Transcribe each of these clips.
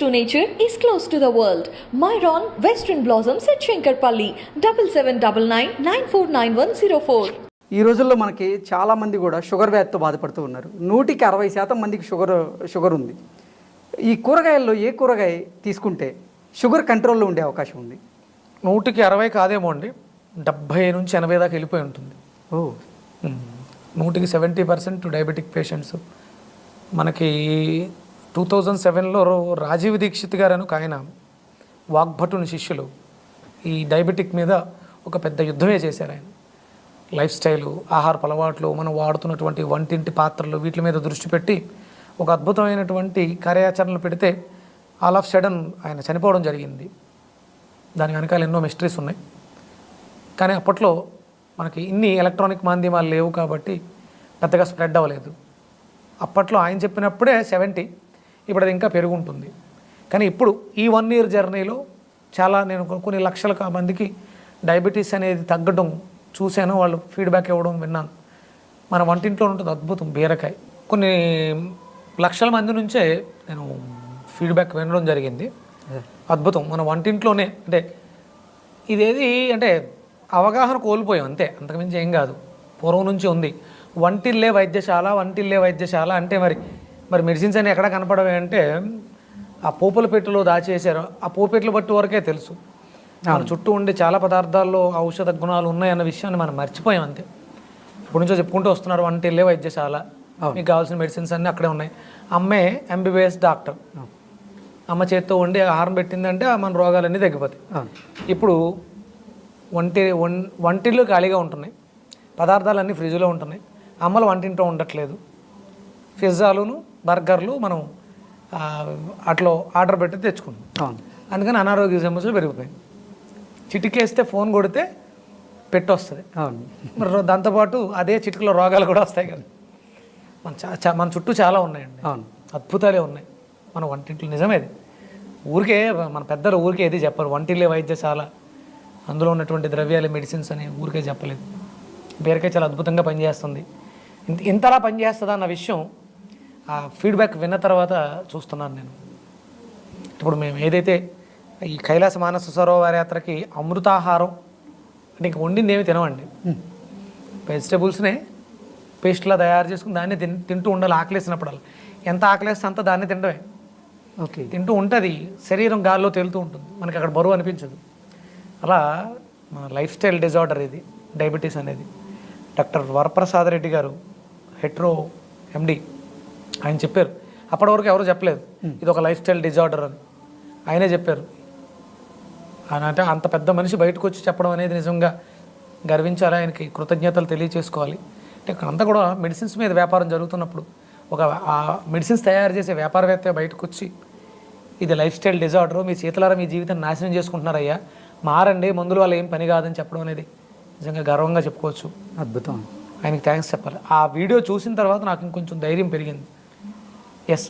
to nature is close to the world. Myron Western Blossoms at Shankarpalli 7799949104. ఈ రోజుల్లో మనకి చాలామంది కూడా షుగర్ వ్యాధితో బాధపడుతూ ఉన్నారు. 100% మందికి షుగర్ ఉంది. ఈ కూరగాయల్లో ఏ కూరగాయ తీసుకుంటే షుగర్ కంట్రోల్లో ఉండే అవకాశం ఉంది? 100% కాదేమో అండి, 70 నుంచి 80 దాకా వెళ్ళిపోయి ఉంటుంది. 100% డయాబెటిక్ పేషెంట్స్. మనకి 2007లో రాజీవ్ దీక్షిత్ గారు అని ఒక ఆయన వాగ్భటుని శిష్యులు ఈ డయాబెటిక్ మీద ఒక పెద్ద యుద్ధమే చేశారు. ఆయన లైఫ్ స్టైలు, ఆహారపు అలవాట్లు, మనం వాడుతున్నటువంటి వంటింటి పాత్రలు, వీటి మీద దృష్టి పెట్టి ఒక అద్భుతమైనటువంటి కార్యాచరణలు పెడితే ఆల్ ఆఫ్ సడన్ ఆయన చనిపోవడం జరిగింది. దాని వెనకాల ఎన్నో మిస్టరీస్ ఉన్నాయి. కానీ అప్పట్లో మనకి ఇన్ని ఎలక్ట్రానిక్ మాధ్యమాలు లేవు కాబట్టి పెద్దగా స్ప్రెడ్ అవ్వలేదు. అప్పట్లో ఆయన చెప్పినప్పుడే 70, ఇప్పుడు అది ఇంకా పెరుగుంటుంది. కానీ ఇప్పుడు ఈ 1 year జర్నీలో చాలా నేను కొన్ని లక్షల మందికి డయాబెటీస్ అనేది తగ్గడం చూశాను. వాళ్ళు ఫీడ్బ్యాక్ ఇవ్వడం విన్నాను. మన వంటింట్లో ఉంటుంది అద్భుతం బీరకాయ. కొన్ని లక్షల మంది నుంచే నేను ఫీడ్బ్యాక్ వినడం జరిగింది. అద్భుతం మన వంటింట్లోనే. అంటే ఇదేది అంటే అవగాహన కోల్పోయాం అంతే, అంతకుమించి ఏం కాదు. పూర్వం నుంచి ఉంది వంటిల్లే వైద్యశాల అంటే మరి మెడిసిన్స్ అని ఎక్కడ కనపడవే అంటే ఆ పోపుల పెట్టెలో దాచేసారు. ఆ పోపెట్లు బట్టి వరకే తెలుసు. మన చుట్టూ ఉండే చాలా పదార్థాల్లో ఔషధ గుణాలు ఉన్నాయన్న విషయాన్ని మనం మర్చిపోయాం అంతే. ఇప్పటి నుంచో చెప్పుకుంటూ వస్తున్నారు వంటిల్లే వైద్యశాల, మీకు కావాల్సిన మెడిసిన్స్ అన్నీ అక్కడే ఉన్నాయి. అమ్మే MBBS డాక్టర్, అమ్మ చేత్తో వండి ఆహారం పెట్టిందంటే మన రోగాలన్నీ తగ్గిపోతాయి. ఇప్పుడు వంటిళ్ళు ఖాళీగా ఉంటున్నాయి, పదార్థాలన్నీ ఫ్రిడ్జ్లో ఉంటున్నాయి. అమ్మలు వంటింట్లో ఉండట్లేదు. పిజ్జాలును బర్గర్లు మనం అట్లా ఆర్డర్ పెట్టి తెచ్చుకున్నాం. అందుకని అనారోగ్య సమస్యలు పెరిగిపోయాయి. చిటికేస్తే ఫోన్ కొడితే పెట్టి వస్తుంది. మరి దాంతోపాటు అదే చిటికలో రోగాలు కూడా వస్తాయి కదా. మన చుట్టూ చాలా ఉన్నాయండి, అద్భుతాలే ఉన్నాయి మన వంటింట్లో. నిజమేది, ఊరికే మన పెద్దలు ఊరికే ఏది చెప్పరు. వంటిల్లే వైద్యశాల, అందులో ఉన్నటువంటి ద్రవ్యాలు మెడిసిన్స్ అని ఊరికే చెప్పలేదు. బీరకాయ చాలా అద్భుతంగా పనిచేస్తుంది. ఇంతలా పనిచేస్తుందా అన్న విషయం ఆ ఫీడ్బ్యాక్ విన్న తర్వాత చూస్తున్నాను నేను. ఇప్పుడు మేము ఏదైతే ఈ కైలాస మానస సరోవర యాత్రకి అమృతాహారం అంటే ఇంక వండింది ఏమి తినవండి, వెజిటేబుల్స్నే పేస్ట్లా తయారు చేసుకుని దాన్ని తింటూ ఉండాలి. ఆకలేసినప్పుడల్లా ఎంత ఆకలేస్తే అంత దాన్ని తినడమే. ఓకే, తింటూ ఉంటుంది, శరీరం గాల్లో తేలుతూ ఉంటుంది, మనకి అక్కడ బరువు అనిపించదు. అలా మన లైఫ్ స్టైల్ డిజార్డర్ ఇది డయాబెటీస్ అనేది. డాక్టర్ వరప్రసాద్ రెడ్డి గారు హెట్రో MD ఆయన చెప్పారు. అప్పటి వరకు ఎవరు చెప్పలేదు ఇది ఒక లైఫ్ స్టైల్ డిజార్డర్ అని. ఆయనే చెప్పారు. అంటే అంత పెద్ద మనిషి బయటకు వచ్చి చెప్పడం అనేది నిజంగా గర్వించాలి, ఆయనకి కృతజ్ఞతలు తెలియచేసుకోవాలి. అంటే ఇక్కడంతా కూడా మెడిసిన్స్ మీద వ్యాపారం జరుగుతున్నప్పుడు ఒక ఆ మెడిసిన్స్ తయారు చేసే వ్యాపారవేత్త బయటకు వచ్చి ఇది లైఫ్ స్టైల్ డిజార్డర్, మీ చేతులారా మీ జీవితాన్ని నాశనం చేసుకుంటున్నారయ్యా, మారండి, మందుల వల్ల ఏం పని కాదని చెప్పడం అనేది నిజంగా గర్వంగా చెప్పుకోవచ్చు. అద్భుతం. ఆయనకి థ్యాంక్స్ చెప్పాలి. ఆ వీడియో చూసిన తర్వాత నాకు ఇంకొంచెం ధైర్యం పెరిగింది.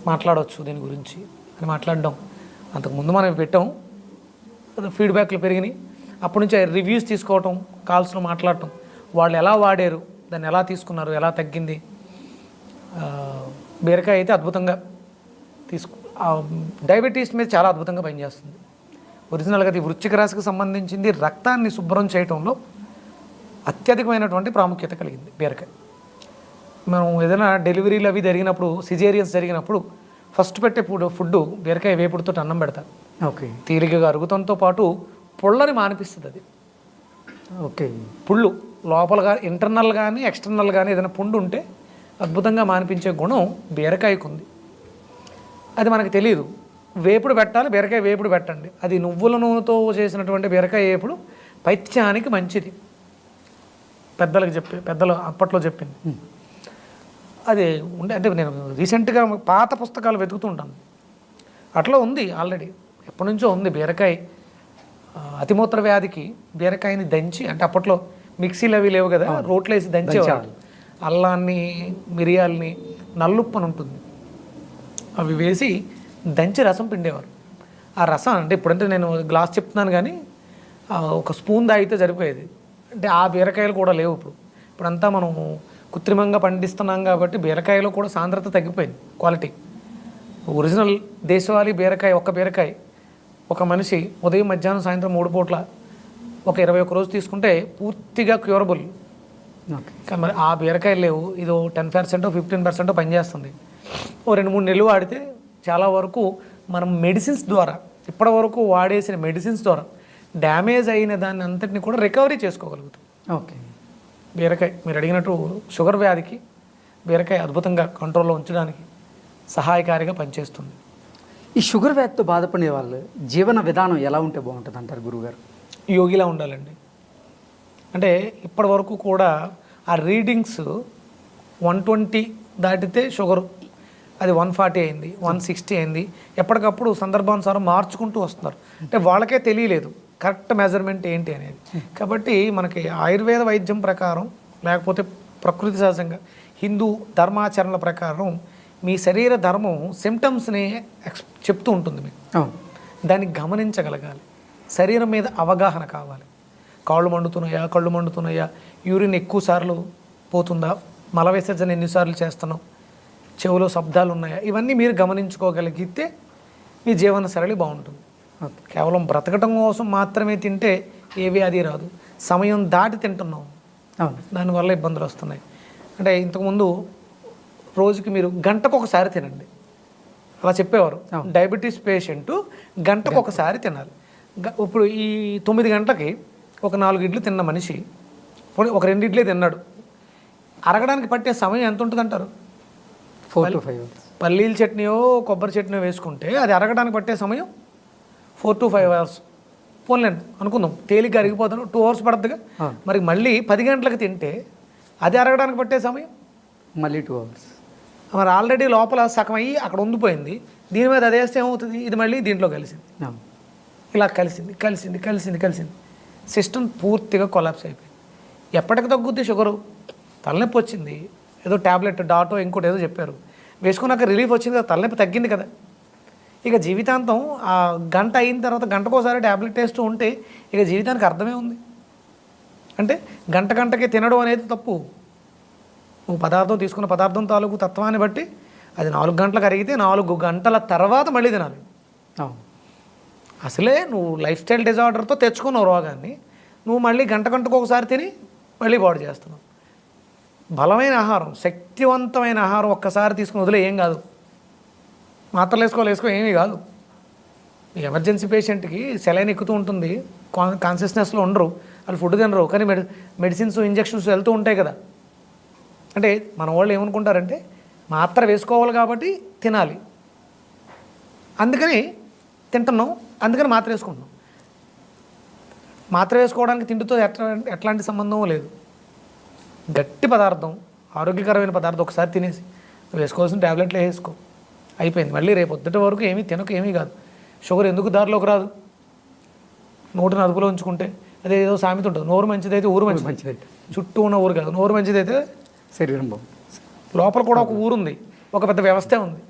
మాట్లాడవచ్చు దీని గురించి అని మాట్లాడడం. అంతకుముందు మనం పెట్టాం, ఫీడ్బ్యాక్లు పెరిగినాయి. అప్పటి నుంచి రివ్యూస్ తీసుకోవటం, కాల్స్లో మాట్లాడటం, వాళ్ళు ఎలా వాడారు, దాన్ని ఎలా తీసుకున్నారు, ఎలా తగ్గింది. బీరకాయ అయితే అద్భుతంగా డయాబెటీస్ మీద చాలా అద్భుతంగా పనిచేస్తుంది. ఒరిజినల్గా అది వృశ్చిక రాశికి సంబంధించింది. రక్తాన్ని శుభ్రం చేయటంలో అత్యధికమైనటువంటి ప్రాముఖ్యత కలిగింది బీరకాయ. మనం ఏదైనా డెలివరీలు అవి జరిగినప్పుడు, సిజేరియన్స్ జరిగినప్పుడు ఫస్ట్ పెట్టే ఫుడ్ బీరకాయ వేపుడుతో అన్నం పెడతారు. ఓకే, తీరికగా అరుగుతంతో పాటు పుళ్ళని మానిపిస్తుంది అది. ఓకే, పుళ్ళు లోపలగా ఇంటర్నల్ కానీ ఎక్స్టర్నల్ కానీ ఏదైనా పుండు ఉంటే అద్భుతంగా మానిపించే గుణం బీరకాయకు ఉంది. అది మనకు తెలియదు. వేపుడు పెట్టాలి, బీరకాయ వేపుడు పెట్టండి. అది నువ్వుల నూనెతో చేసినటువంటి బీరకాయ వేపుడు పైత్యానికి మంచిది, పెద్దలు అప్పట్లో చెప్పింది. అది ఉండే అంటే నేను రీసెంట్గా పాత పుస్తకాలు వెతుకుతూ ఉంటాను, అట్లా ఉంది ఆల్రెడీ, ఎప్పటి నుంచో ఉంది. బీరకాయ అతిమూత్ర వ్యాధికి బీరకాయని దంచి, అంటే అప్పట్లో మిక్సీలు అవి లేవు కదా, రోట్లో వేసి దంచేవాళ్ళు. అల్లాన్ని, మిరియాలని, నల్లుప్పు అని ఉంటుంది, అవి వేసి దంచి రసం పిండేవారు. ఆ రసం అంటే ఇప్పుడంటే నేను గ్లాస్ చెప్తున్నాను కానీ ఒక స్పూన్ తాగితే సరిపోయేది. అంటే ఆ బీరకాయలు కూడా లేవు ఇప్పుడంతా మనం కృత్రిమంగా పండిస్తున్నాం కాబట్టి బీరకాయలో కూడా సాంద్రత తగ్గిపోయింది, క్వాలిటీ. ఒరిజినల్ దేశవాళీ బీరకాయ, ఒక్క బీరకాయ ఒక మనిషి ఉదయం మధ్యాహ్నం సాయంత్రం 3 పూట్ల ఒక 21 రోజు తీసుకుంటే పూర్తిగా క్యూరబుల్. ఓకే. కానీ మరి ఆ బీరకాయలు లేవు. ఇదో 10% 15% పనిచేస్తుంది. ఓ 2-3 నెలలు వాడితే చాలా వరకు మనం మెడిసిన్స్ ద్వారా, ఇప్పటి వరకు వాడేసిన మెడిసిన్స్ ద్వారా డ్యామేజ్ అయిన దాన్ని అంతటిని కూడా రికవరీ చేసుకోగలుగుతాం. ఓకే. బీరకాయ మీరు అడిగినట్టు షుగర్ వ్యాధికి బీరకాయ అద్భుతంగా కంట్రోల్లో ఉంచడానికి సహాయకారిగా పనిచేస్తుంది. ఈ షుగర్ వ్యాధితో బాధపడే వాళ్ళు జీవన విధానం ఎలా ఉంటే బాగుంటుంది అంటారు గురువుగారు? యోగిలా ఉండాలండి. అంటే ఇప్పటి వరకు కూడా ఆ రీడింగ్స్ 120 దాటితే షుగరు, అది 140 అయింది, 160 అయింది. ఎప్పటికప్పుడు సందర్భానుసారం మార్చుకుంటూ వస్తున్నారు. అంటే వాళ్ళకే తెలియలేదు కరెక్ట్ మెజర్మెంట్ ఏంటి అనేది. కాబట్టి మనకి ఆయుర్వేద వైద్యం ప్రకారం, లేకపోతే ప్రకృతి సహజంగా హిందూ ధర్మాచరణల ప్రకారం మీ శరీర ధర్మం సిమ్టమ్స్ని చెప్తూ ఉంటుంది మీకు. దాన్ని గమనించగలగాలి. శరీరం మీద అవగాహన కావాలి. కాళ్ళు మండుతున్నాయా, కళ్ళు మండుతున్నాయా, యూరిన్ ఎక్కువ సార్లు పోతుందా, మల విసర్జన ఎన్నిసార్లు చేస్తున్నాం, చెవులో శబ్దాలు ఉన్నాయా, ఇవన్నీ మీరు గమనించుకోగలిగితే మీ జీవన శైలి బాగుంటుంది. కేవలం బ్రతకటం కోసం మాత్రమే తింటే ఏవి అది రాదు. సమయం దాటి తింటున్నాం, దానివల్ల ఇబ్బందులు వస్తున్నాయి. అంటే ఇంతకుముందు రోజుకి మీరు గంటకు ఒకసారి తినండి అలా చెప్పేవారు. డయాబెటీస్ పేషెంట్ గంటకు ఒకసారి తినాలి. ఇప్పుడు ఈ 9 గంటలకి ఒక 4 ఇడ్లు తిన్న మనిషి ఒక 2 ఇడ్లే తిన్నాడు, అరగడానికి పట్టే సమయం ఎంత ఉంటుంది అంటారు? 4 to 5 hours. పల్లీల చట్నీయో కొబ్బరి చట్నీయో వేసుకుంటే అది అరగడానికి పట్టే సమయం 4 to 5 hours. పోన్లేండి అనుకుందాం, తేలిగ్గా అరిగిపోతాను, 2 hours పడుతుందిగా. మరి మళ్ళీ 10 గంటలకు తింటే అది అరగడానికి పట్టే సమయం మళ్ళీ 2 hours. మరి ఆల్రెడీ లోపల సగం అయ్యి అక్కడ ఉండిపోయింది. దీని మీద అది వేస్తే ఏమవుతుంది, ఇది మళ్ళీ దీంట్లో కలిసింది. ఇలా కలిసింది కలిసింది కలిసింది కలిసింది సిస్టమ్ పూర్తిగా కొలాప్స్ అయిపోయింది. ఎప్పటికి తగ్గుద్ది షుగరు? తలనొప్పి వచ్చింది, ఏదో ట్యాబ్లెట్ డాటో ఇంకోటి ఏదో చెప్పారు, వేసుకున్నాక రిలీఫ్ వచ్చింది కదా, తలనొప్పి తగ్గింది కదా. ఇక జీవితాంతం ఆ గంట అయిన తర్వాత గంటకోసారి ట్యాబ్లెట్ వేస్తూ ఉంటే ఇక జీవితానికి అర్థమే ఉంది. అంటే గంటకి తినడం అనేది తప్పు. నువ్వు పదార్థం తీసుకున్న పదార్థం తాలూకు తత్వాన్ని బట్టి అది 4 గంటలకు అరిగితే 4 గంటల తర్వాత మళ్ళీ తినాలి. అసలే నువ్వు లైఫ్ స్టైల్ డిజార్డర్తో తెచ్చుకున్నావు రోగాన్ని, నువ్వు మళ్ళీ గంటకు ఒకసారి తిని మళ్ళీ బాడీ చేస్తున్నావు. బలమైన ఆహారం, శక్తివంతమైన ఆహారం ఒక్కసారి తీసుకుని వదిలే ఏం కాదు. మాత్రలు వేసుకో ఏమీ కాదు. ఎమర్జెన్సీ పేషెంట్కి సెలైన్ ఎక్కుతూ ఉంటుంది, కాన్షియస్నెస్లో ఉండరు, వాళ్ళు ఫుడ్ తినరు, కానీ మెడిసిన్స్ ఇంజెక్షన్స్ వెళ్తూ ఉంటాయి కదా. అంటే మన వాళ్ళు ఏమనుకుంటారంటే మాత్ర వేసుకోవాలి కాబట్టి తినాలి, అందుకని తింటున్నాం, అందుకని మాత్ర వేసుకుంటున్నాం. మాత్ర వేసుకోవడానికి తిండితో ఎట్లాంటి సంబంధం లేదు. గట్టి పదార్థం, ఆరోగ్యకరమైన పదార్థం ఒకసారి తినేసి వేసుకోవాల్సిన ట్యాబ్లెట్లే వేసుకో, అయిపోయింది. మళ్ళీ రేపు పొద్దుట వరకు ఏమీ తినకు, ఏమీ కాదు. షుగర్ ఎందుకు దారిలోకి రాదు? నోటిని అదుపులో ఉంచుకుంటే. అదే ఏదో సామెత ఉంటుంది, నోరు మంచిదైతే ఊరు మంచిది. చుట్టూ ఉన్న ఊరు కాదు, నోరు మంచిదైతే శరీరం బాగుంది. లోపల కూడా ఒక ఊరు ఉంది, ఒక పెద్ద వ్యవస్థే ఉంది,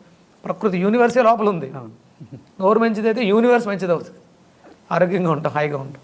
ప్రకృతి యూనివర్సే లోపల ఉంది. నోరు మంచిదైతే యూనివర్స్ మంచిది అవుతుంది, ఆరోగ్యంగా ఉంటాం, హాయిగా ఉంటాం.